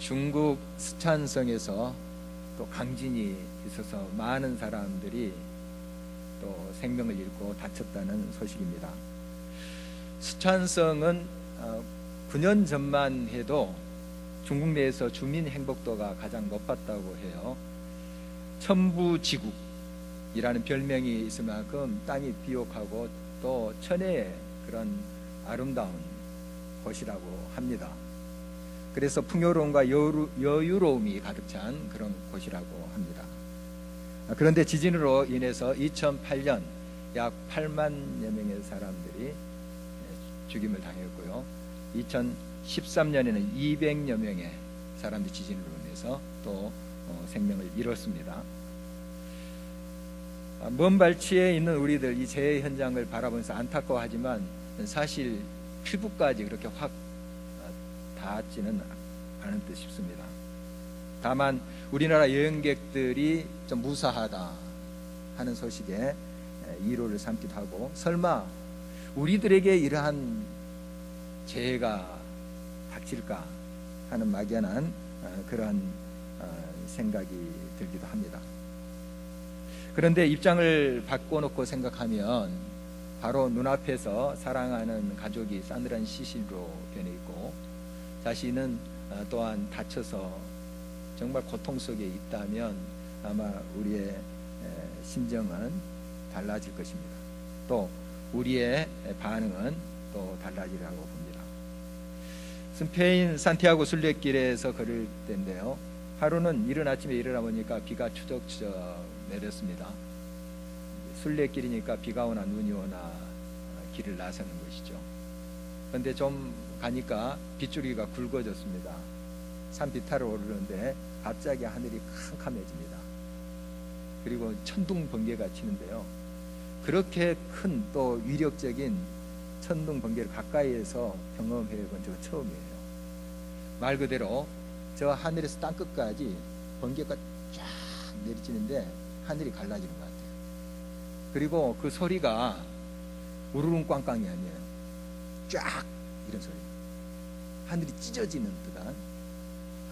중국 스촨성에서 또 강진이 있어서 많은 사람들이 또 생명을 잃고 다쳤다는 소식입니다. 스촨성은 9년 전만 해도 중국 내에서 주민 행복도가 가장 높았다고 해요. 천부지국이라는 별명이 있을 만큼 땅이 비옥하고 또 천혜의 그런 아름다운 곳이라고 합니다. 그래서 풍요로움과 여유로움이 가득 찬 그런 곳이라고 합니다. 그런데 지진으로 인해서 2008년 약 8만여 명의 사람들이 죽임을 당했고요. 2013년에는 200여 명의 사람들이 지진으로 인해서 또 생명을 잃었습니다. 먼 발치에 있는 우리들 이 재해 현장을 바라보면서 안타까워하지만 사실 피부까지 그렇게 확 닿지는 않은 듯 싶습니다. 다만 우리나라 여행객들이 좀 무사하다 하는 소식에 위로를 삼기도 하고, 설마 우리들에게 이러한 재해가 닥칠까 하는 막연한 그러한 생각이 들기도 합니다. 그런데 입장을 바꿔놓고 생각하면 바로 눈앞에서 사랑하는 가족이 싸늘한 시신으로 변해 있고, 자신은 또한 다쳐서 정말 고통 속에 있다면 아마 우리의 심정은 달라질 것입니다. 또 우리의 반응은 또 달라지리라고 봅니다. 스페인 산티아고 순례길에서 걸을 때인데요, 하루는 이른 아침에 일어나 보니까 비가 추적추적 내렸습니다. 순례길이니까 비가 오나 눈이 오나 길을 나서는 것이죠. 그런데 좀 가니까 빗줄기가 굵어졌습니다. 산비 타러 오르는데 갑자기 하늘이 캄캄해집니다. 그리고 천둥 번개가 치는데요, 그렇게 큰 또 위력적인 천둥 번개를 가까이에서 경험해 본 적은 처음이에요. 말 그대로 저 하늘에서 땅끝까지 번개가 쫙 내리치는데 하늘이 갈라지는 것 같아요. 그리고 그 소리가 우르릉 꽝꽝이 아니에요. 쫙 이런 소리, 하늘이 찢어지는 듯한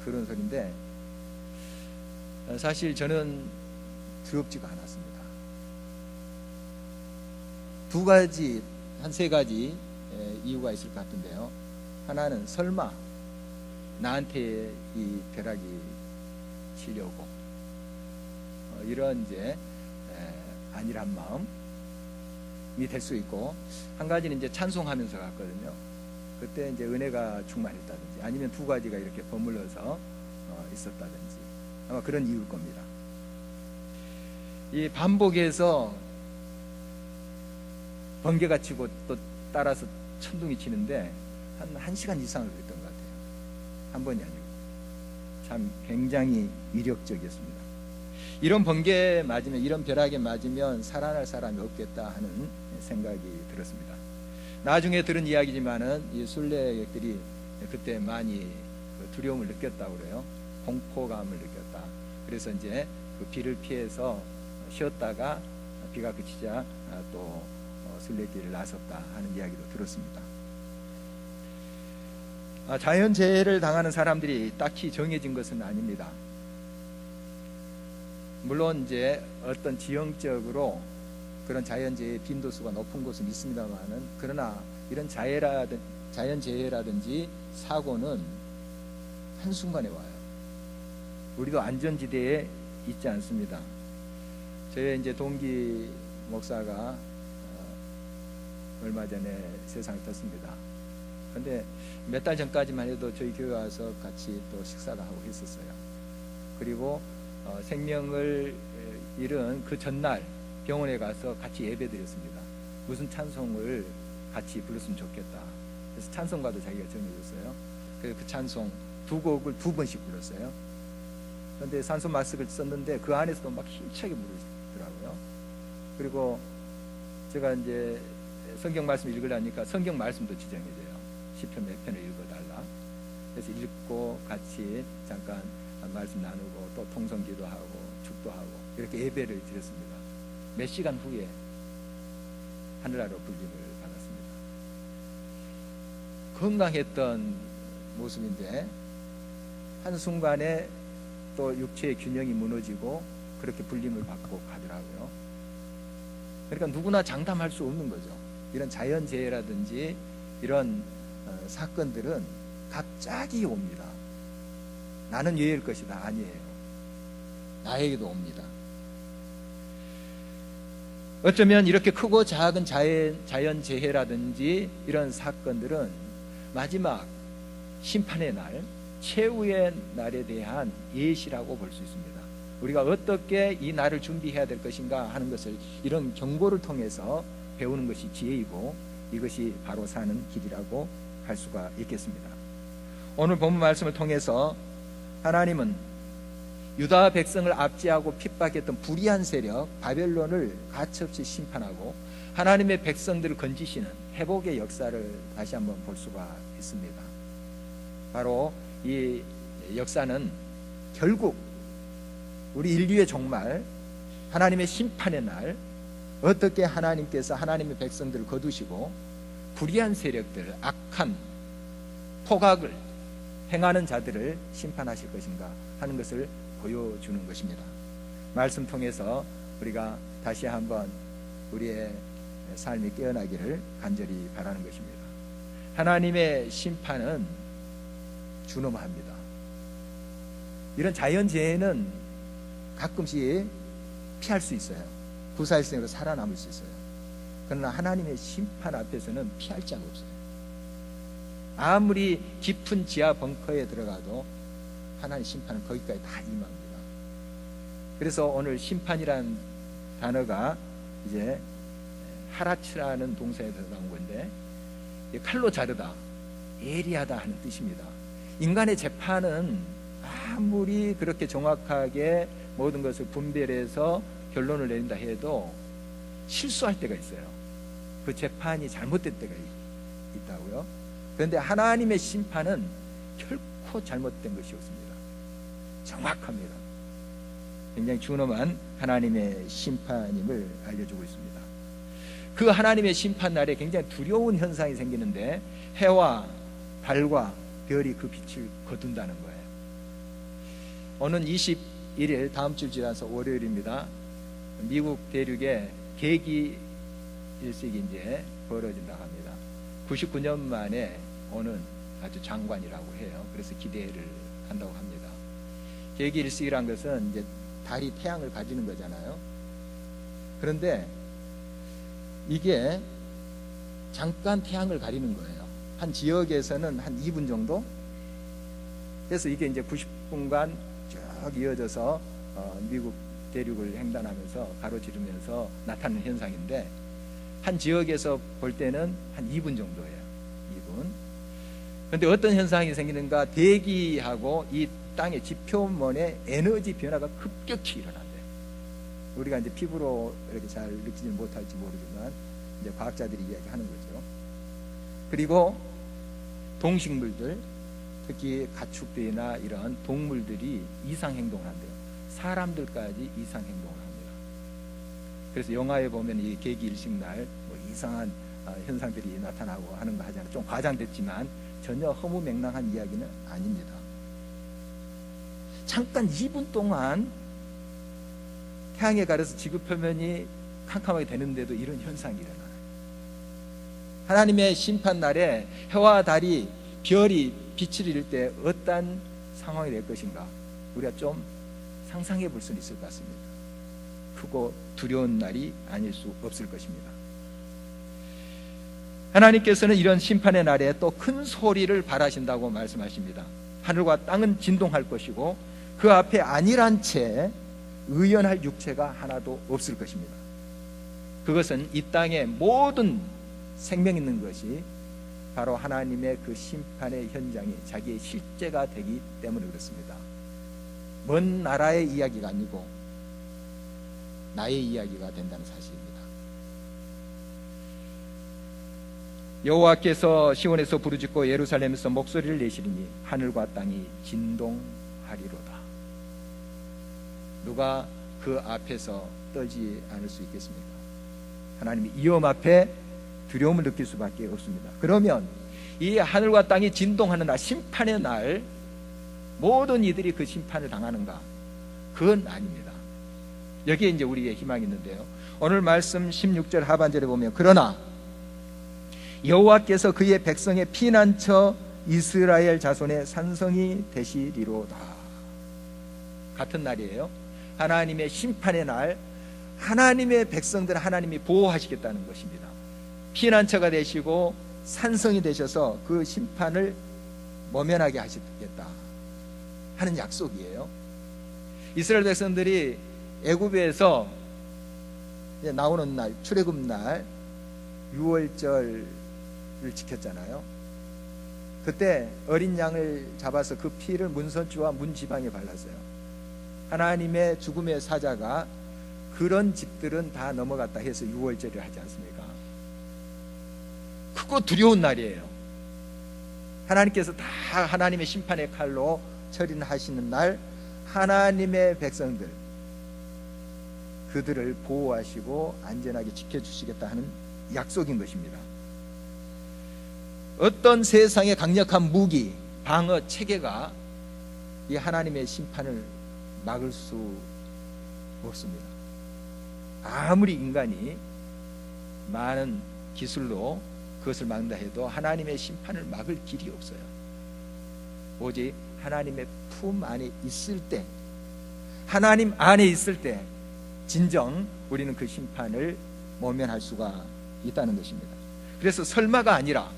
그런 소리인데, 사실 저는 두렵지가 않았습니다. 두 가지, 한 세 가지 이유가 있을 것 같은데요. 하나는 설마 나한테 이 벼락이 치려고 이런 이제 안일한 마음이 될 수 있고, 한 가지는 이제 찬송하면서 갔거든요. 그때 이제 은혜가 충만했다든지, 아니면 두 가지가 이렇게 버물러서 있었다든지, 아마 그런 이유일 겁니다. 이 반복해서 번개가 치고 또 따라서 천둥이 치는데 한 시간 이상을 그랬던 것 같아요. 한 번이 아니고. 참 굉장히 위력적이었습니다. 이런 번개에 맞으면, 이런 벼락에 맞으면 살아날 사람이 없겠다 하는 생각이 들었습니다. 나중에 들은 이야기지만은 이 순례객들이 그때 많이 두려움을 느꼈다고 그래요. 공포감을 느꼈다. 그래서 이제 그 비를 피해서 쉬었다가 비가 그치자 또 순례길을 나섰다 하는 이야기도 들었습니다. 자연재해를 당하는 사람들이 딱히 정해진 것은 아닙니다. 물론 이제 어떤 지형적으로 그런 자연재해의 빈도수가 높은 곳은 있습니다만은, 그러나 이런 자연재해라든지 사고는 한순간에 와요. 우리도 안전지대에 있지 않습니다. 저희 이제 동기 목사가 얼마 전에 세상을 떴습니다. 그런데 몇 달 전까지만 해도 저희 교회 와서 같이 또 식사도 하고 했었어요. 그리고 생명을 잃은 그 전날 병원에 가서 같이 예배드렸습니다. 무슨 찬송을 같이 불렀으면 좋겠다. 그래서 찬송가도 자기가 정해줬어요. 그래서 그 찬송 두 곡을 2번씩 불렀어요. 그런데 산소 마스크를 썼는데 그 안에서도 막 힘차게 부르더라고요. 그리고 제가 이제 성경 말씀 읽으려니까 성경 말씀도 지정해줘요. 시편 몇 편을 읽어달라. 그래서 읽고 같이 잠깐 말씀 나누고 또 통성기도하고 축도하고 이렇게 예배를 드렸습니다. 몇 시간 후에 하늘나라로 불림을 받았습니다. 건강했던 모습인데 한순간에 또 육체의 균형이 무너지고 그렇게 불림을 받고 가더라고요. 그러니까 누구나 장담할 수 없는 거죠. 이런 자연재해라든지 이런 사건들은 갑자기 옵니다. 나는 예일 것이다. 아니에요. 나에게도 옵니다. 어쩌면 이렇게 크고 작은 자연재해라든지 이런 사건들은 마지막 심판의 날, 최후의 날에 대한 예시라고 볼 수 있습니다. 우리가 어떻게 이 날을 준비해야 될 것인가 하는 것을 이런 경고를 통해서 배우는 것이 지혜이고, 이것이 바로 사는 길이라고 할 수가 있겠습니다. 오늘 본문 말씀을 통해서 하나님은 유다 백성을 압제하고 핍박했던 불의한 세력 바벨론을 가차없이 심판하고 하나님의 백성들을 건지시는 회복의 역사를 다시 한번 볼 수가 있습니다. 바로 이 역사는 결국 우리 인류의 종말, 하나님의 심판의 날, 어떻게 하나님께서 하나님의 백성들을 거두시고 불의한 세력들, 악한 포각을 행하는 자들을 심판하실 것인가 하는 것을 보여주는 것입니다. 말씀 통해서 우리가 다시 한번 우리의 삶이 깨어나기를 간절히 바라는 것입니다. 하나님의 심판은 준엄합니다. 이런 자연재해는 가끔씩 피할 수 있어요. 구사일생으로 살아남을 수 있어요. 그러나 하나님의 심판 앞에서는 피할 자가 없어요. 아무리 깊은 지하 벙커에 들어가도 하나님의 심판은 거기까지 다 임합니다. 그래서 오늘 심판이라는 단어가 이제 하라치라는 동사에서 나온 건데, 칼로 자르다, 예리하다 하는 뜻입니다. 인간의 재판은 아무리 그렇게 정확하게 모든 것을 분별해서 결론을 내린다 해도 실수할 때가 있어요. 그 재판이 잘못된 때가 있다고요. 그런데 하나님의 심판은 결코 잘못된 것이 없습니다. 정확합니다. 굉장히 준엄한 하나님의 심판임을 알려주고 있습니다. 그 하나님의 심판 날에 굉장히 두려운 현상이 생기는데, 해와 달과 별이 그 빛을 거둔다는 거예요. 오는 21일 다음 주 지나서 월요일입니다. 미국 대륙에 계기 일식이 이제 벌어진다고 합니다. 99년 만에 오는 아주 장관이라고 해요. 그래서 기대를 한다고 합니다. 계기 일식이란 것은 이제 달이 태양을 가지는 거잖아요. 그런데 이게 잠깐 태양을 가리는 거예요. 한 지역에서는 한 2분 정도. 그래서 이게 이제 90분간 쭉 이어져서 미국 대륙을 횡단하면서 가로지르면서 나타나는 현상인데, 한 지역에서 볼 때는 한 2분 정도예요. 2분. 그런데 어떤 현상이 생기는가? 대기하고 이 땅의 지표면의 에너지 변화가 급격히 일어난대요. 우리가 이제 피부로 이렇게 잘 느끼지는 못할지 모르지만 이제 과학자들이 이야기하는 거죠. 그리고 동식물들, 특히 가축들이나 이런 동물들이 이상 행동을 한대요. 사람들까지 이상 행동을 합니다. 그래서 영화에 보면 이 계기일식날 뭐 이상한 현상들이 나타나고 하는 거 하잖아요. 좀 과장됐지만 전혀 허무맹랑한 이야기는 아닙니다. 잠깐 2분 동안 태양에 가려서 지구 표면이 캄캄하게 되는데도 이런 현상이 일어나요. 하나님의 심판 날에 해와 달이, 별이 빛을 잃을 때 어떤 상황이 될 것인가, 우리가 좀 상상해 볼 수는 있을 것 같습니다. 크고 두려운 날이 아닐 수 없을 것입니다. 하나님께서는 이런 심판의 날에 또 큰 소리를 발하신다고 말씀하십니다. 하늘과 땅은 진동할 것이고 그 앞에 안일한 채 의연할 육체가 하나도 없을 것입니다. 그것은 이 땅의 모든 생명 있는 것이 바로 하나님의 그 심판의 현장이 자기의 실제가 되기 때문에 그렇습니다. 먼 나라의 이야기가 아니고 나의 이야기가 된다는 사실입니다. 여호와께서 시온에서 부르짖고 예루살렘에서 목소리를 내시리니 하늘과 땅이 진동하리로다. 누가 그 앞에서 떨지 않을 수 있겠습니까? 하나님이 위험 앞에 두려움을 느낄 수밖에 없습니다. 그러면 이 하늘과 땅이 진동하는 날, 심판의 날, 모든 이들이 그 심판을 당하는가? 그건 아닙니다. 여기에 이제 우리의 희망이 있는데요. 오늘 말씀 16절 하반절에 보면 그러나 여호와께서 그의 백성의 피난처 이스라엘 자손의 산성이 되시리로다. 같은 날이에요. 하나님의 심판의 날, 하나님의 백성들을 하나님이 보호하시겠다는 것입니다. 피난처가 되시고 산성이 되셔서 그 심판을 모면하게 하시겠다 하는 약속이에요. 이스라엘 백성들이 애굽에서 나오는 날, 출애굽 날 유월절을 지켰잖아요. 그때 어린 양을 잡아서 그 피를 문선주와 문지방에 발랐어요. 하나님의 죽음의 사자가 그런 집들은 다 넘어갔다 해서 유월절을 하지 않습니까? 크고 두려운 날이에요. 하나님께서 다 하나님의 심판의 칼로 처리하시는 날, 하나님의 백성들 그들을 보호하시고 안전하게 지켜주시겠다 하는 약속인 것입니다. 어떤 세상의 강력한 무기, 방어 체계가 이 하나님의 심판을 막을 수 없습니다. 아무리 인간이 많은 기술로 그것을 막는다 해도 하나님의 심판을 막을 길이 없어요. 오직 하나님의 품 안에 있을 때, 하나님 안에 있을 때 진정 우리는 그 심판을 모면할 수가 있다는 것입니다. 그래서 설마가 아니라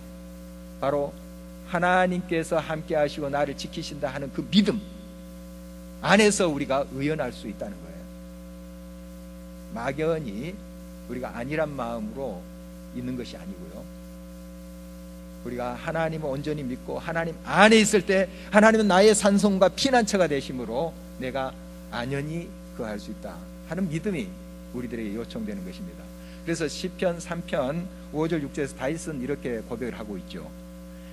바로 하나님께서 함께 하시고 나를 지키신다 하는 그 믿음 안에서 우리가 의연할 수 있다는 거예요. 막연히 우리가 아니란 마음으로 있는 것이 아니고요, 우리가 하나님을 온전히 믿고 하나님 안에 있을 때 하나님은 나의 산성과 피난처가 되심으로 내가 안연히 거할 수 있다 하는 믿음이 우리들에게 요청되는 것입니다. 그래서 시편 3편 5절 6절에서 다윗은 이렇게 고백을 하고 있죠.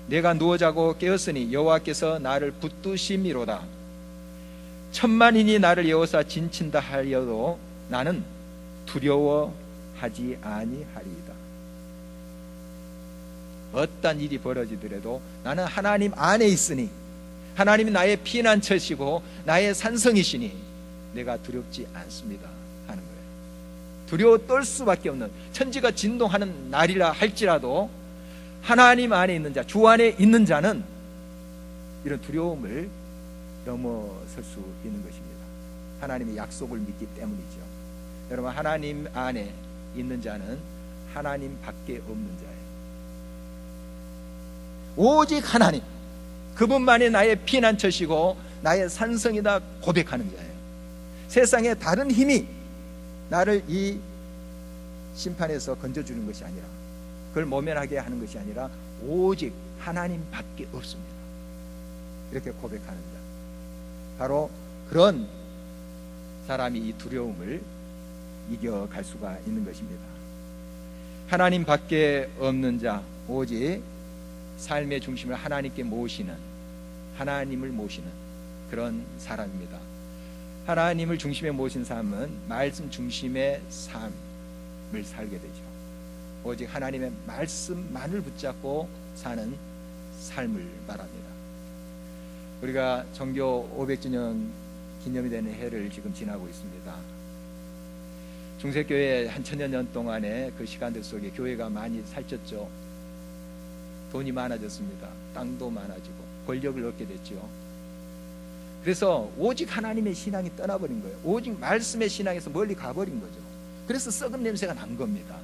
내가 누워 자고 깨었으니 여호와께서 나를 붙드심이로다. 천만인이 나를 에워싸 진친다 하여도 나는 두려워하지 아니하리이다. 어떤 일이 벌어지더라도 나는 하나님 안에 있으니, 하나님이 나의 피난처시고 나의 산성이시니 내가 두렵지 않습니다 하는 거예요. 두려워 떨 수밖에 없는, 천지가 진동하는 날이라 할지라도 하나님 안에 있는 자, 주 안에 있는 자는 이런 두려움을 넘어설 수 있는 것입니다. 하나님의 약속을 믿기 때문이죠. 여러분, 하나님 안에 있는 자는 하나님 밖에 없는 자예요. 오직 하나님, 그분만이 나의 피난처시고 나의 산성이다 고백하는 자예요. 세상에 다른 힘이 나를 이 심판에서 건져주는 것이 아니라, 그걸 모면하게 하는 것이 아니라 오직 하나님 밖에 없습니다. 이렇게 고백하는 자, 바로 그런 사람이 이 두려움을 이겨갈 수가 있는 것입니다. 하나님 밖에 없는 자, 오직 삶의 중심을 하나님께 모시는, 하나님을 모시는 그런 사람입니다. 하나님을 중심에 모신 삶은 말씀 중심의 삶을 살게 되죠. 오직 하나님의 말씀만을 붙잡고 사는 삶을 말합니다. 우리가 정교 500주년 기념이 되는 해를 지금 지나고 있습니다. 중세교회 한 1000년 동안의 그 시간들 속에 교회가 많이 살쪘죠. 돈이 많아졌습니다. 땅도 많아지고 권력을 얻게 됐죠. 그래서 오직 하나님의 신앙이 떠나버린 거예요. 오직 말씀의 신앙에서 멀리 가버린 거죠. 그래서 썩은 냄새가 난 겁니다.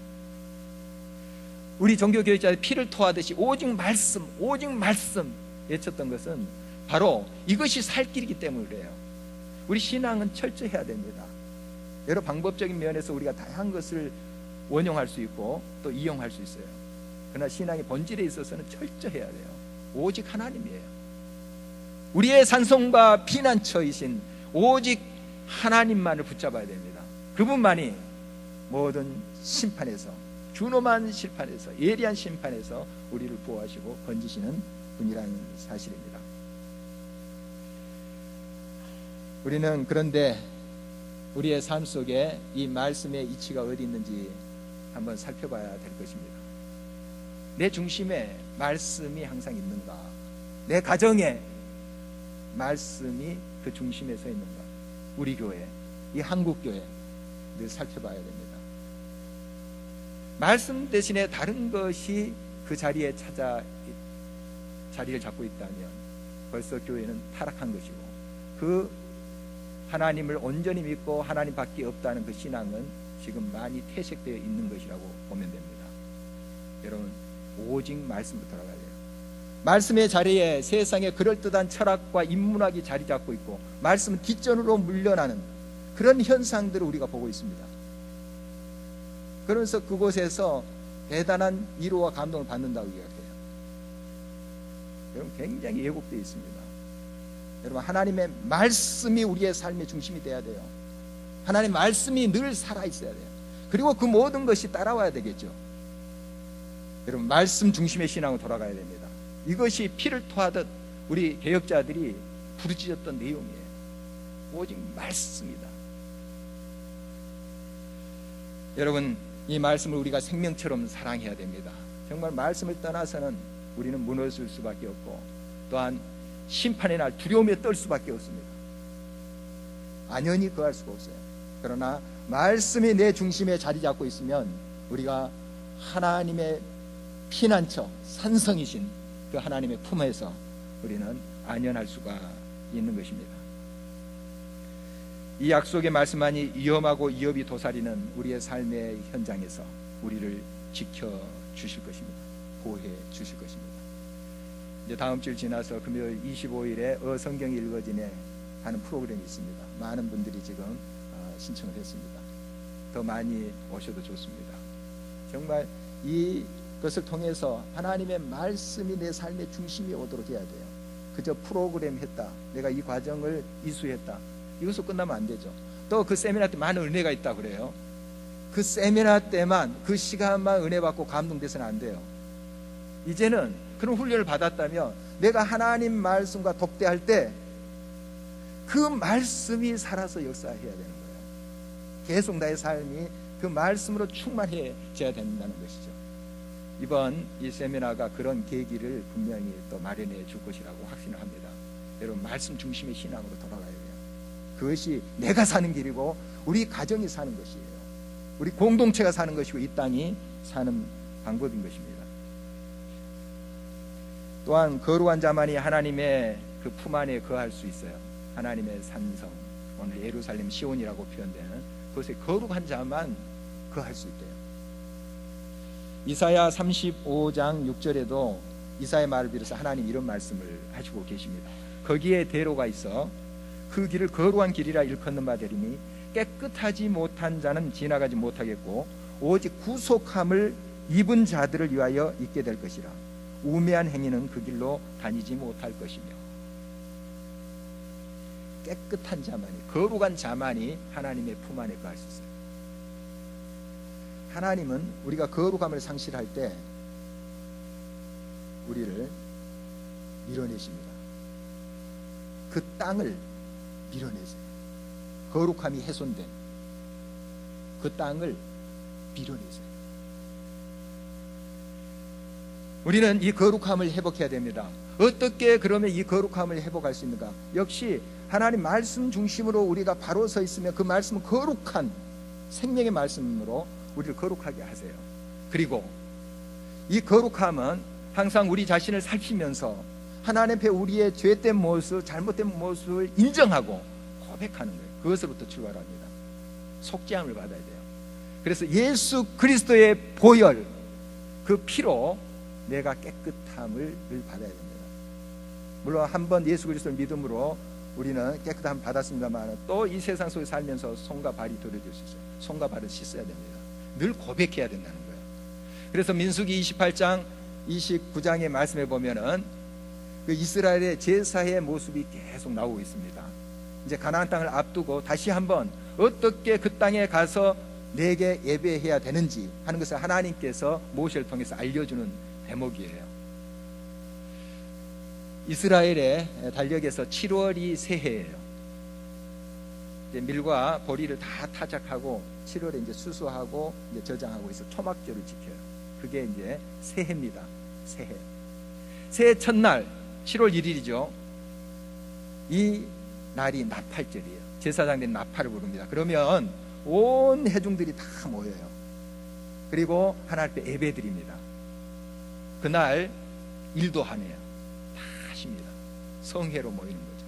우리 종교교육자들이 피를 토하듯이 오직 말씀, 오직 말씀 외쳤던 것은 바로 이것이 살 길이기 때문에 그래요. 우리 신앙은 철저해야 됩니다. 여러 방법적인 면에서 우리가 다양한 것을 원용할 수 있고 또 이용할 수 있어요. 그러나 신앙의 본질에 있어서는 철저해야 돼요. 오직 하나님이에요. 우리의 산성과 피난처이신 오직 하나님만을 붙잡아야 됩니다. 그분만이 모든 심판에서, 준엄한 심판에서, 예리한 심판에서 우리를 보호하시고 건지시는 분이라는 사실입니다. 우리는 그런데 우리의 삶 속에 이 말씀의 이치가 어디 있는지 한번 살펴봐야 될 것입니다. 내 중심에 말씀이 항상 있는가? 내 가정에 말씀이 그 중심에 서 있는가? 우리 교회, 이 한국 교회 늘 살펴봐야 됩니다. 말씀 대신에 다른 것이 그 자리에 자리를 잡고 있다면 벌써 교회는 타락한 것이고, 그 하나님을 온전히 믿고 하나님밖에 없다는 그 신앙은 지금 많이 퇴색되어 있는 것이라고 보면 됩니다. 여러분, 오직 말씀으로 돌아가야 돼요. 말씀의 자리에 세상의 그럴듯한 철학과 인문학이 자리 잡고 있고, 말씀은 뒷전으로 물려나는 그런 현상들을 우리가 보고 있습니다. 그러면서 그곳에서 대단한 위로와 감동을 받는다고 이야기해요. 여러분, 굉장히 왜곡되어 있습니다. 여러분, 하나님의 말씀이 우리의 삶의 중심이 돼야 돼요. 하나님의 말씀이 늘 살아있어야 돼요. 그리고 그 모든 것이 따라와야 되겠죠. 여러분, 말씀 중심의 신앙으로 돌아가야 됩니다. 이것이 피를 토하듯 우리 개혁자들이 부르짖었던 내용이에요. 오직 말씀이다. 여러분, 이 말씀을 우리가 생명처럼 사랑해야 됩니다. 정말 말씀을 떠나서는 우리는 무너질 수밖에 없고, 또한 심판의 날 두려움에 떨 수밖에 없습니다. 안연히 거할 수가 없어요. 그러나 말씀이 내 중심에 자리 잡고 있으면 우리가 하나님의 피난처, 산성이신 그 하나님의 품에서 우리는 안연할 수가 있는 것입니다. 이 약속의 말씀만이 위험하고 위협이 도사리는 우리의 삶의 현장에서 우리를 지켜주실 것입니다. 보호해 주실 것입니다. 이제 다음 주를 지나서 금요일 25일에 성경이 읽어지네 하는 프로그램이 있습니다. 많은 분들이 지금 신청을 했습니다. 더 많이 오셔도 좋습니다. 정말 이것을 통해서 하나님의 말씀이 내 삶의 중심이 오도록 해야 돼요. 그저 프로그램 했다, 내가 이 과정을 이수했다, 이것으로 끝나면 안 되죠. 또 그 세미나 때 많은 은혜가 있다 그래요. 그 세미나 때만, 그 시간만 은혜 받고 감동돼서는 안 돼요. 이제는 그런 훈련을 받았다면 내가 하나님 말씀과 독대할 때 그 말씀이 살아서 역사해야 되는 거예요. 계속 나의 삶이 그 말씀으로 충만해져야 된다는 것이죠. 이번 이 세미나가 그런 계기를 분명히 또 마련해 줄 것이라고 확신을 합니다. 여러분, 말씀 중심의 신앙으로 돌아가야 돼요. 그것이 내가 사는 길이고 우리 가정이 사는 것이에요. 우리 공동체가 사는 것이고 이 땅이 사는 방법인 것입니다. 또한 거룩한 자만이 하나님의 그 품 안에 거할 수 있어요. 하나님의 산성, 오늘 예루살렘 시온이라고 표현되는 그것에 거룩한 자만 거할 수 있대요. 이사야 35장 6절에도 이사야 말을 빌어서 하나님 이런 말씀을 하시고 계십니다. 거기에 대로가 있어 그 길을 거룩한 길이라 일컫는 바 되리니 깨끗하지 못한 자는 지나가지 못하겠고 오직 구속함을 입은 자들을 위하여 있게 될 것이라. 우매한 행위는 그 길로 다니지 못할 것이며. 깨끗한 자만이, 거룩한 자만이 하나님의 품 안에 거할 수 있어요. 하나님은 우리가 거룩함을 상실할 때 우리를 밀어내십니다. 그 땅을 밀어내세요. 거룩함이 훼손된 그 땅을 밀어내세요. 우리는 이 거룩함을 회복해야 됩니다. 어떻게 그러면 이 거룩함을 회복할 수 있는가? 역시 하나님 말씀 중심으로 우리가 바로 서 있으면 그 말씀은 거룩한 생명의 말씀으로 우리를 거룩하게 하세요. 그리고 이 거룩함은 항상 우리 자신을 살피면서 하나님 앞에 우리의 죄된 모습, 잘못된 모습을 인정하고 고백하는 거예요. 그것으로부터 출발합니다. 속죄함을 받아야 돼요. 그래서 예수 그리스도의 보혈, 그 피로 내가 깨끗함을 받아야 됩니다. 물론 한번 예수 그리스도를 믿음으로 우리는 깨끗함을 받았습니다만 또 이 세상 속에 살면서 손과 발이 더러질 수 있어요. 손과 발을 씻어야 됩니다. 늘 고백해야 된다는 거예요. 그래서 민수기 28장 29장의 말씀에 보면은 그 이스라엘의 제사의 모습이 계속 나오고 있습니다. 이제 가나안 땅을 앞두고 다시 한번 어떻게 그 땅에 가서 내게 예배해야 되는지 하는 것을 하나님께서 모세를 통해서 알려주는 대목이에요. 이스라엘의 달력에서 7월이 새해예요. 이제 밀과 보리를 다 타작하고 7월에 이제 수수하고 이제 저장하고 해서 초막절을 지켜요. 그게 이제 새해입니다. 새해. 새해 첫날 7월 1일이죠. 이 날이 나팔절이에요. 제사장들이 나팔을 부릅니다. 그러면 온 회중들이 다 모여요. 그리고 하나님 앞에 예배드립니다. 그날 일도 안 해요. 다 하십니다. 성회로 모이는 거죠.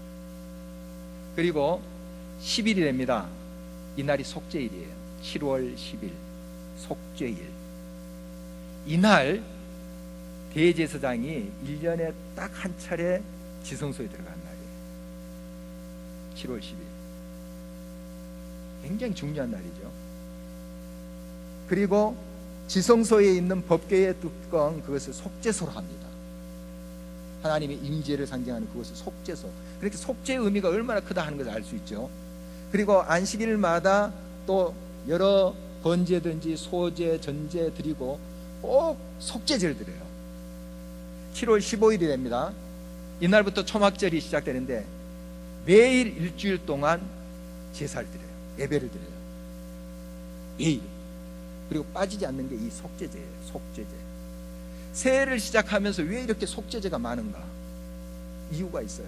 그리고 10일이 됩니다. 이날이 속죄일이에요. 7월 10일 속죄일. 이날 대제사장이 1년에 딱 한 차례 지성소에 들어가는 날이에요. 7월 10일. 굉장히 중요한 날이죠. 그리고 지성소에 있는 법궤의 뚜껑, 그것을 속죄소로 합니다. 하나님의 임재를 상징하는 그것을 속죄소. 그렇게 속죄의 의미가 얼마나 크다 하는 것을 알 수 있죠. 그리고 안식일마다 또 여러 번제든지 소제, 전제 드리고 꼭 속죄제를 드려요. 7월 15일이 됩니다. 이날부터 초막절이 시작되는데 매일 일주일 동안 제사를 드려요. 예배를 드려요. 매일. 그리고 빠지지 않는 게 이 속죄제예요. 속죄제. 새해를 시작하면서 왜 이렇게 속죄제가 많은가? 이유가 있어요.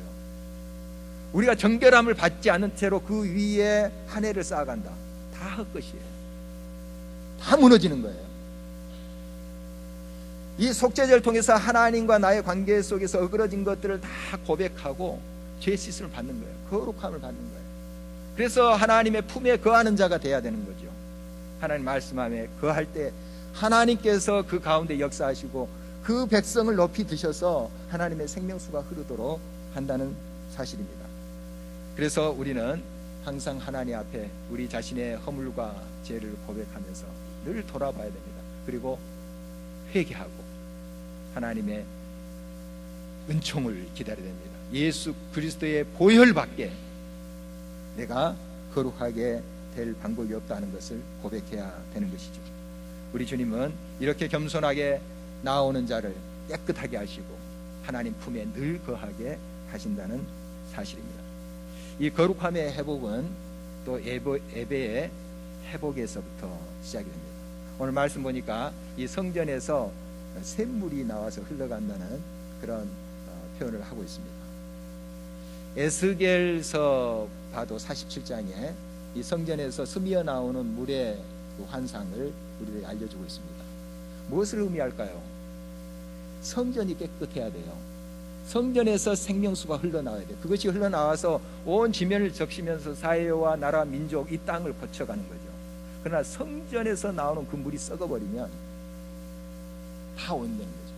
우리가 정결함을 받지 않은 채로 그 위에 한 해를 쌓아간다. 다 헛것이에요. 다 무너지는 거예요. 이 속죄제를 통해서 하나님과 나의 관계 속에서 어그러진 것들을 다 고백하고 죄 씻음을 받는 거예요. 거룩함을 받는 거예요. 그래서 하나님의 품에 거하는 자가 돼야 되는 거죠. 하나님 말씀함에 거할 때 하나님께서 그 가운데 역사하시고 그 백성을 높이 드셔서 하나님의 생명수가 흐르도록 한다는 사실입니다. 그래서 우리는 항상 하나님 앞에 우리 자신의 허물과 죄를 고백하면서 늘 돌아봐야 됩니다. 그리고 회개하고 하나님의 은총을 기다려야 됩니다. 예수 그리스도의 보혈밖에 내가 거룩하게 될 방법이 없다는 것을 고백해야 되는 것이죠. 우리 주님은 이렇게 겸손하게 나오는 자를 깨끗하게 하시고 하나님 품에 늘 거하게 하신다는 사실입니다. 이 거룩함의 회복은 또 예배의 회복에서부터 시작이 됩니다. 오늘 말씀 보니까 이 성전에서 샘물이 나와서 흘러간다는 그런 표현을 하고 있습니다. 에스겔서 봐도 47장에 이 성전에서 스미어 나오는 물의 그 환상을 우리에게 알려주고 있습니다. 무엇을 의미할까요? 성전이 깨끗해야 돼요. 성전에서 생명수가 흘러나와야 돼요. 그것이 흘러나와서 온 지면을 적시면서 사회와 나라, 민족, 이 땅을 거쳐가는 거죠. 그러나 성전에서 나오는 그 물이 썩어버리면 다 오염되는 거죠.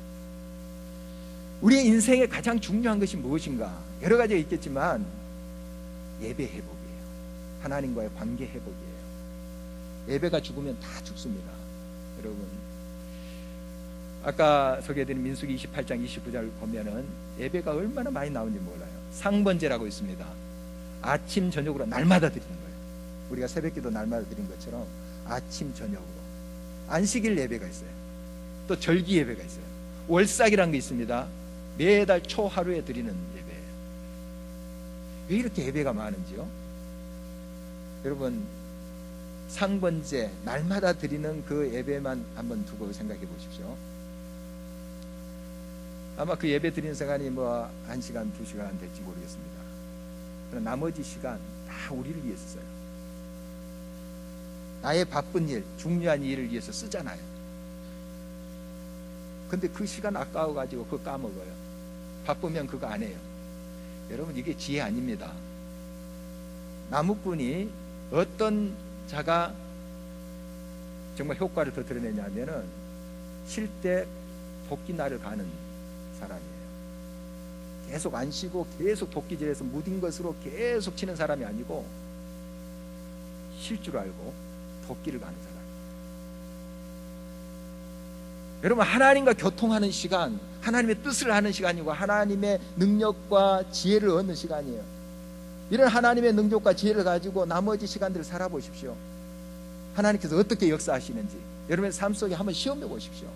우리의 인생에 가장 중요한 것이 무엇인가? 여러 가지가 있겠지만 예배 회복이에요. 하나님과의 관계 회복이에요. 예배가 죽으면 다 죽습니다. 여러분, 아까 소개해드린 민수기 28장 29절을 보면은 예배가 얼마나 많이 나오는지 몰라요. 상번제라고 있습니다. 아침 저녁으로 날마다 드리는 거예요. 우리가 새벽기도 날마다 드린 것처럼 아침 저녁으로. 안식일 예배가 있어요. 또 절기 예배가 있어요. 월삭이라는 게 있습니다. 매달 초하루에 드리는 예배예요. 왜 이렇게 예배가 많은지요? 여러분, 상번제 날마다 드리는 그 예배만 한번 두고 생각해 보십시오. 아마 그 예배 드리는 시간이 뭐 1시간, 2시간 될지 모르겠습니다. 그러나 나머지 시간 다 우리를 위해서 써요. 나의 바쁜 일, 중요한 일을 위해서 쓰잖아요. 근데 그 시간 아까워가지고 그거 까먹어요. 바쁘면 그거 안 해요. 여러분, 이게 지혜 아닙니다. 나무꾼이 어떤 자가 정말 효과를 더 드러내냐면은 쉴 때 도끼날을 가는 사람이에요. 계속 안 쉬고 계속 도끼질해서 무딘 것으로 계속 치는 사람이 아니고 쉴 줄 알고 도끼를 가는 사람. 여러분, 하나님과 교통하는 시간, 하나님의 뜻을 하는 시간이고 하나님의 능력과 지혜를 얻는 시간이에요. 이런 하나님의 능력과 지혜를 가지고 나머지 시간들을 살아보십시오. 하나님께서 어떻게 역사하시는지 여러분의 삶 속에 한번 시험해 보십시오.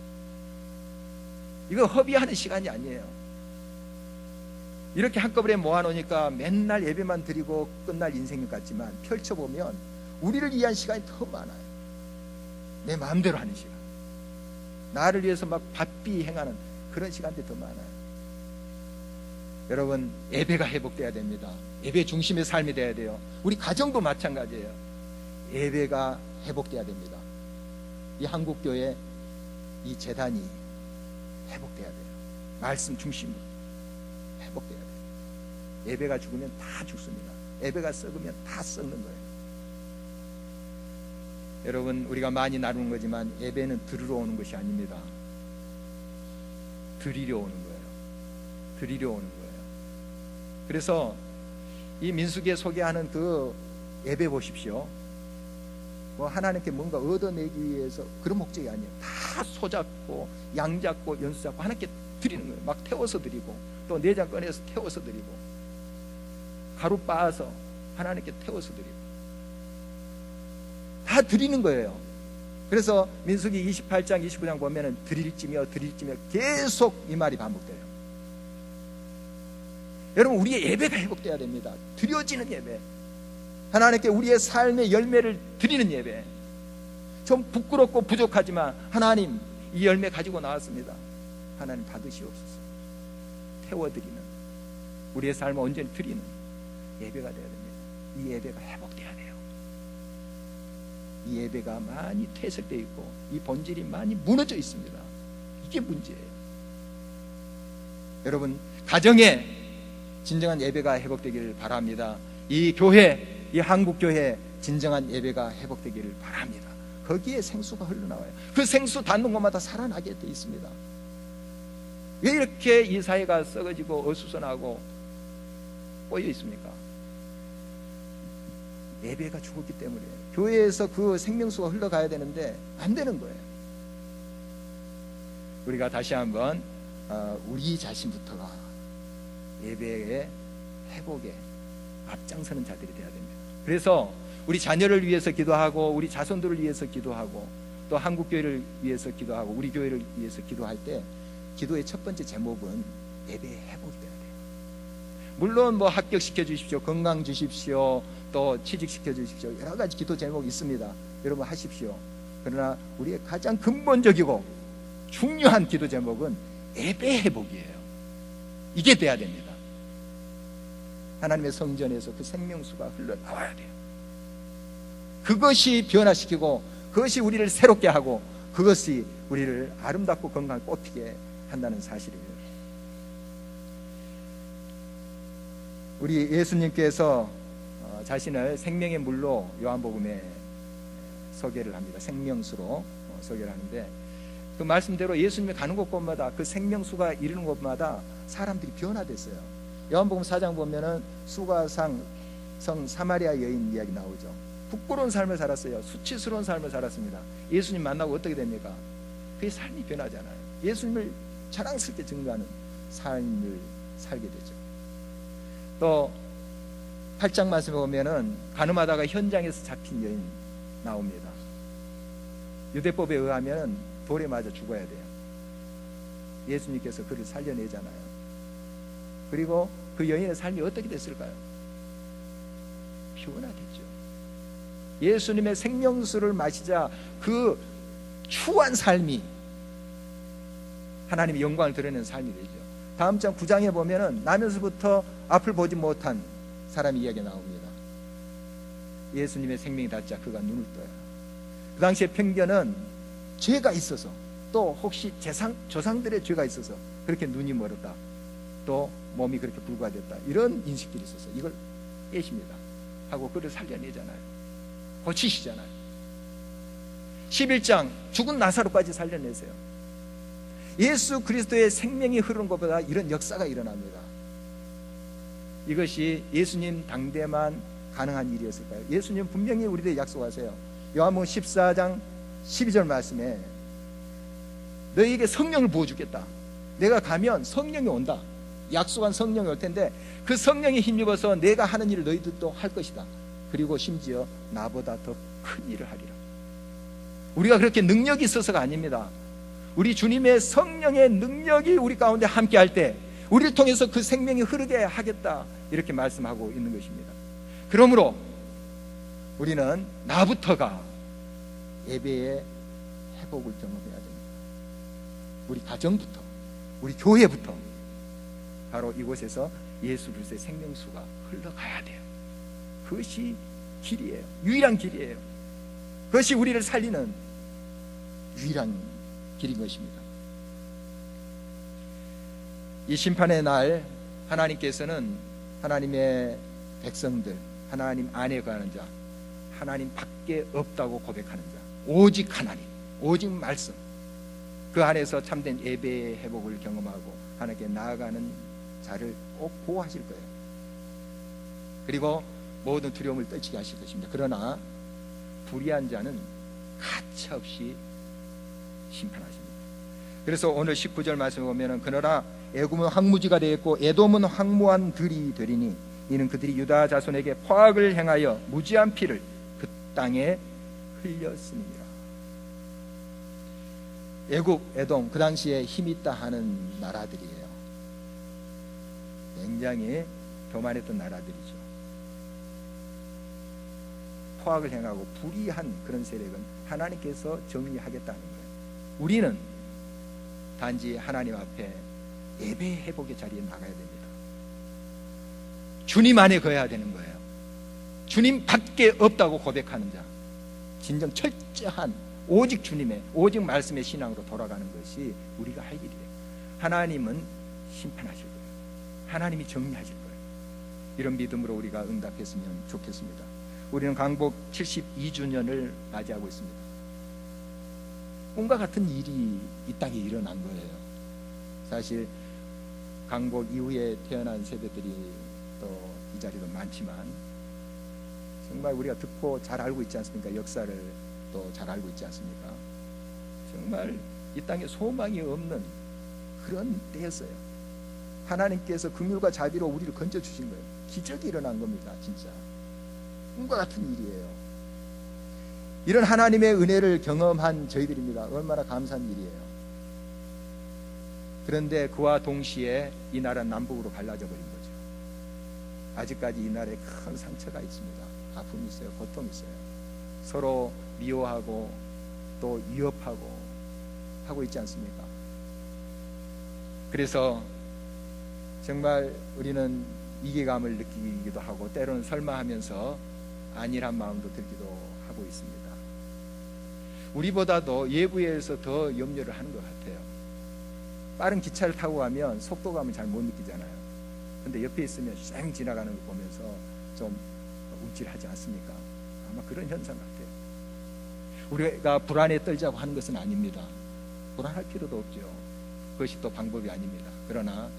이거 허비하는 시간이 아니에요. 이렇게 한꺼번에 모아놓으니까 맨날 예배만 드리고 끝날 인생 같지만 펼쳐보면 우리를 위한 시간이 더 많아요. 내 마음대로 하는 시간, 나를 위해서 막 바삐 행하는 그런 시간들이 더 많아요. 여러분, 예배가 회복돼야 됩니다. 예배 중심의 삶이 돼야 돼요. 우리 가정도 마찬가지예요. 예배가 회복돼야 됩니다. 이 한국교회 이 재단이 회복돼야 돼요. 말씀 중심으로 회복돼야 돼요. 예배가 죽으면 다 죽습니다. 예배가 썩으면 다 썩는 거예요. 여러분, 우리가 많이 나누는 거지만 예배는 들으러 오는 것이 아닙니다. 드리려 오는 거예요. 드리려 오는 거예요. 그래서 이 민수기에 소개하는 그 예배 보십시오. 뭐 하나님께 뭔가 얻어내기 위해서 그런 목적이 아니에요. 다 소잡고 양 잡고 연수 잡고 하나님께 드리는 거예요. 막 태워서 드리고 또 내장 꺼내서 태워서 드리고 가루 빻아서 하나님께 태워서 드리고 다 드리는 거예요. 그래서 민수기 28장 29장 보면은 드릴지며 계속 이 말이 반복돼요. 여러분, 우리의 예배가 회복돼야 됩니다. 드려지는 예배, 하나님께 우리의 삶의 열매를 드리는 예배. 좀 부끄럽고 부족하지만 하나님, 이 열매 가지고 나왔습니다. 하나님 받으시옵소서. 태워드리는, 우리의 삶을 온전히 드리는 예배가 되어야 됩니다. 이 예배가 회복돼야 돼요. 이 예배가 많이 퇴색되어 있고 이 본질이 많이 무너져 있습니다. 이게 문제예요. 여러분, 가정에 진정한 예배가 회복되기를 바랍니다. 이 교회, 이 한국교회 진정한 예배가 회복되기를 바랍니다. 거기에 생수가 흘러나와요. 그 생수 닿는 곳마다 살아나게 돼 있습니다. 왜 이렇게 이 사회가 썩어지고 어수선하고 꼬여 있습니까? 예배가 죽었기 때문이에요. 교회에서 그 생명수가 흘러가야 되는데 안 되는 거예요. 우리가 다시 한번 우리 자신부터가 예배의 회복에 앞장서는 자들이 되어야 됩니다. 그래서 우리 자녀를 위해서 기도하고 우리 자손들을 위해서 기도하고 또 한국교회를 위해서 기도하고 우리 교회를 위해서 기도할 때 기도의 첫 번째 제목은 예배의 회복이 돼야 돼요. 물론 뭐 합격시켜 주십시오, 건강 주십시오, 또 취직시켜 주십시오, 여러 가지 기도 제목이 있습니다. 여러분 하십시오. 그러나 우리의 가장 근본적이고 중요한 기도 제목은 예배 회복이에요. 이게 돼야 됩니다. 하나님의 성전에서 그 생명수가 흘러나와야 돼요. 그것이 변화시키고 그것이 우리를 새롭게 하고 그것이 우리를 아름답고 건강하게 꽃피게 한다는 사실입니다. 우리 예수님께서 자신을 생명의 물로 요한복음에 소개를 합니다. 생명수로 소개를 하는데 그 말씀대로 예수님이 가는 곳마다 그 생명수가 이르는 곳마다 사람들이 변화됐어요. 요한복음 4장 보면은 수가상 성 사마리아 여인 이야기 나오죠. 부끄러운 삶을 살았어요. 수치스러운 삶을 살았습니다. 예수님 만나고 어떻게 됩니까? 그의 삶이 변하잖아요. 예수님을 자랑스럽게 증거하는 삶을 살게 되죠. 또 8장 말씀에 보면은 가늠하다가 현장에서 잡힌 여인 나옵니다. 유대법에 의하면 돌에 맞아 죽어야 돼요. 예수님께서 그를 살려내잖아요. 그리고 그 여인의 삶이 어떻게 됐을까요? 변화됐죠. 예수님의 생명수를 마시자 그 추한 삶이 하나님의 영광을 드러내는 삶이 되죠. 다음 장 9장에 보면은 나면서부터 앞을 보지 못한 사람의 이야기가 나옵니다. 예수님의 생명이 닿자 그가 눈을 떠요. 그 당시에 편견은 죄가 있어서 또 혹시 조상들의 죄가 있어서 그렇게 눈이 멀었다, 또 몸이 그렇게 불과됐다, 이런 인식들이 있어서 이걸 깨십니다 하고 그를 살려내잖아요. 고치시잖아요. 11장 죽은 나사로까지 살려내세요. 예수 그리스도의 생명이 흐르는 것보다 이런 역사가 일어납니다. 이것이 예수님 당대만 가능한 일이었을까요? 예수님 분명히 우리에게 약속하세요. 요한복음 14장 12절 말씀에 너희에게 성령을 부어주겠다. 내가 가면 성령이 온다. 약속한 성령이 올 텐데 그 성령에 힘입어서 내가 하는 일을 너희들도 할 것이다. 그리고 심지어 나보다 더 큰 일을 하리라. 우리가 그렇게 능력이 있어서가 아닙니다. 우리 주님의 성령의 능력이 우리 가운데 함께 할 때 우리를 통해서 그 생명이 흐르게 하겠다, 이렇게 말씀하고 있는 것입니다. 그러므로 우리는 나부터가 예배의 회복을 경험해야 됩니다. 우리 가정부터, 우리 교회부터 바로 이곳에서 예수 그리스도의 생명수가 흘러가야 돼요. 그것이 길이에요. 유일한 길이에요. 그것이 우리를 살리는 유일한 길인 것입니다. 이 심판의 날 하나님께서는 하나님의 백성들, 하나님 안에 거하는 자, 하나님 밖에 없다고 고백하는 자, 오직 하나님, 오직 말씀, 그 안에서 참된 예배의 회복을 경험하고 하나님께 나아가는 자를 꼭 보호하실 거예요. 그리고 모든 두려움을 떨치게 하실 것입니다. 그러나 불의한 자는 가차없이 심판하십니다. 그래서 오늘 19절 말씀에 보면 그러나 애굽은 황무지가 되었고 에돔은 황무한 들이 되리니 이는 그들이 유다 자손에게 포악을 행하여 무지한 피를 그 땅에 흘렸음이니라. 애굽, 에돔 그 당시에 힘 있다 하는 나라들이에요. 굉장히 교만했던 나라들이죠. 포악을 행하고 불의한 그런 세력은 하나님께서 정리하겠다는 거예요. 우리는 단지 하나님 앞에 예배 회복의 자리에 나가야 됩니다. 주님 안에 거해야 되는 거예요. 주님 밖에 없다고 고백하는 자, 진정 철저한 오직 주님의, 오직 말씀의 신앙으로 돌아가는 것이 우리가 할 일이에요. 하나님은 심판하실 거예요. 하나님이 정리하실 거예요. 이런 믿음으로 우리가 응답했으면 좋겠습니다. 우리는 강복 72주년을 맞이하고 있습니다. 꿈과 같은 일이 이 땅에 일어난 거예요. 사실 강복 이후에 태어난 세대들이 또 이 자리도 많지만 정말 우리가 듣고 잘 알고 있지 않습니까? 역사를 또 잘 알고 있지 않습니까? 정말 이 땅에 소망이 없는 그런 때였어요. 하나님께서 긍휼과 자비로 우리를 건져주신 거예요. 기적이 일어난 겁니다. 진짜 꿈과 같은 일이에요. 이런 하나님의 은혜를 경험한 저희들입니다. 얼마나 감사한 일이에요. 그런데 그와 동시에 이 나라는 남북으로 갈라져 버린 거죠. 아직까지 이 나라에 큰 상처가 있습니다. 아픔이 있어요. 고통이 있어요. 서로 미워하고 또 위협하고 하고 있지 않습니까? 그래서 정말 우리는 위기감을 느끼기도 하고 때로는 설마하면서 안일한 마음도 들기도 하고 있습니다. 우리보다도 예부에서 더 염려를 하는 것 같아요. 빠른 기차를 타고 가면 속도감을 잘 못 느끼잖아요. 근데 옆에 있으면 쌩 지나가는 걸 보면서 좀 움찔하지 않습니까? 아마 그런 현상 같아요. 우리가 불안에 떨자고 하는 것은 아닙니다. 불안할 필요도 없죠. 그것이 또 방법이 아닙니다. 그러나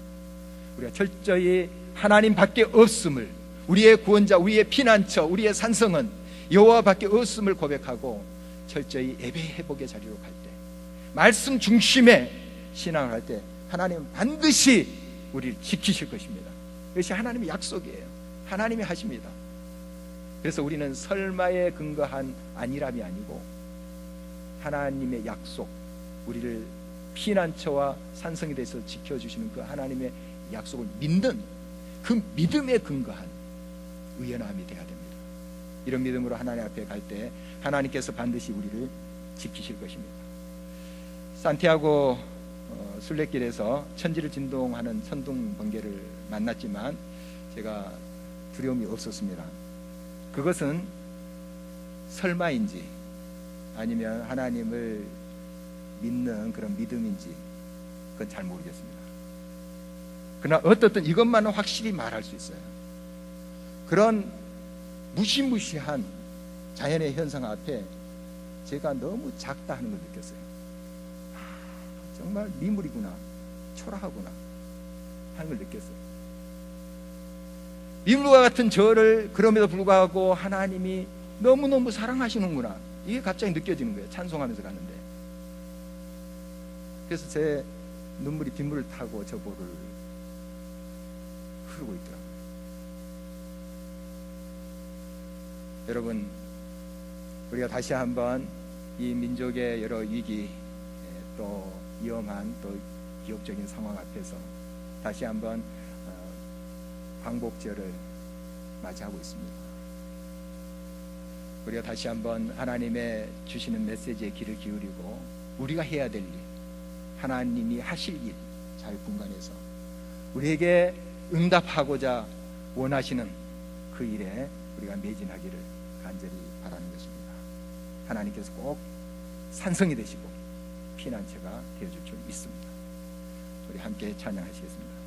우리가 철저히 하나님 밖에 없음을, 우리의 구원자, 우리의 피난처, 우리의 산성은 여호와 밖에 없음을 고백하고 철저히 예배 회복의 자리로 갈 때, 말씀 중심의 신앙을 할 때 하나님은 반드시 우리를 지키실 것입니다. 이것이 하나님의 약속이에요. 하나님이 하십니다. 그래서 우리는 설마에 근거한 안일함이 아니고 하나님의 약속, 우리를 피난처와 산성에 대해서 지켜주시는 그 하나님의 약속을 믿는 그 믿음에 근거한 의연함이 되어야 됩니다. 이런 믿음으로 하나님 앞에 갈 때 하나님께서 반드시 우리를 지키실 것입니다. 산티아고 순례길에서 천지를 진동하는 천둥 번개를 만났지만 제가 두려움이 없었습니다. 그것은 설마인지 아니면 하나님을 믿는 그런 믿음인지 그건 잘 모르겠습니다. 그러나 어떻든 이것만은 확실히 말할 수 있어요. 그런 무시무시한 자연의 현상 앞에 제가 너무 작다 하는 걸 느꼈어요. 정말 미물이구나, 초라하구나 하는 걸 느꼈어요. 미물과 같은 저를 그럼에도 불구하고 하나님이 너무너무 사랑하시는구나, 이게 갑자기 느껴지는 거예요. 찬송하면서 갔는데. 그래서 제 눈물이 빗물을 타고 저 볼을 흐르고 있더라고요. 여러분, 우리가 다시 한번 이 민족의 여러 위기, 또 위험한 또 기업적인 상황 앞에서 다시 한번 광복절을 맞이하고 있습니다. 우리가 다시 한번 하나님의 주시는 메시지에 귀를 기울이고 우리가 해야 될 일, 하나님이 하실 일 잘 분간해서 우리에게 응답하고자 원하시는 그 일에 우리가 매진하기를 간절히 바라는 것입니다. 하나님께서 꼭 산성이 되시고 피난처가 되어줄 줄 믿습니다. 우리 함께 찬양하시겠습니다.